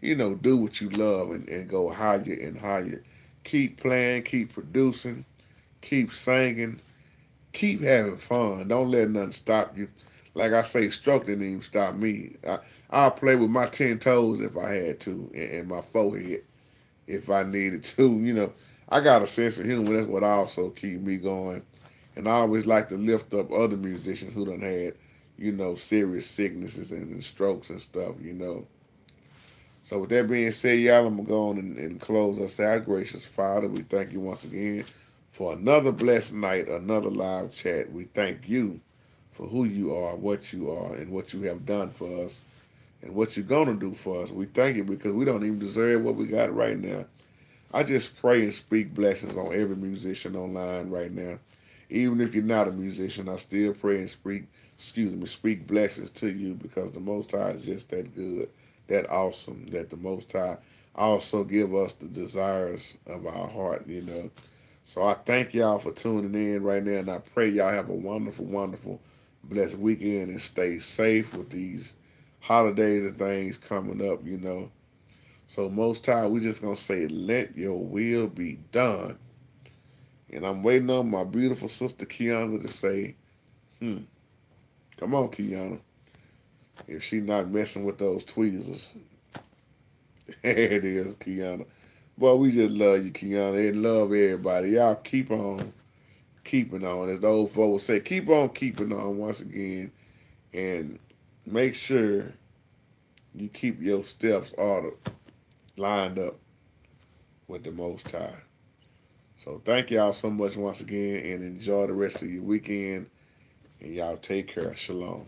do what you love and go higher and higher. Keep playing, keep producing, keep singing, keep having fun. Don't let nothing stop you. Like I say, stroke didn't even stop me. I'll play with my 10 toes if I had to, and my forehead if I needed to. I got a sense of humor. That's what also keep me going. And I always like to lift up other musicians who done had, serious sicknesses and strokes and stuff. So with that being said, y'all, I'm going to go on and close us out. Gracious Father, we thank you once again for another blessed night, another live chat. We thank you for who you are, and what you have done for us, and what you're going to do for us. We thank you because we don't even deserve what we got right now. I just pray and speak blessings on every musician online right now. Even if you're not a musician, I still pray and speak blessings to you because the Most High is just that good, that awesome, that the Most High also give us the desires of our heart. So I thank y'all for tuning in right now, and I pray y'all have a wonderful, wonderful, blessed weekend and stay safe with these holidays and things coming up. So most time we just gonna say, let your will be done. And I'm waiting on my beautiful sister Kiana to say, come on, Kiana. If she not messing with those tweezers. There it is, Kiana. Boy, we just love you, Kiana, and love everybody. Y'all keep on keeping on. As the old folks say, keep on keeping on once again. And make sure you keep your steps ordered, lined up with the Most High. So thank y'all so much once again, and enjoy the rest of your weekend. And y'all take care. Shalom.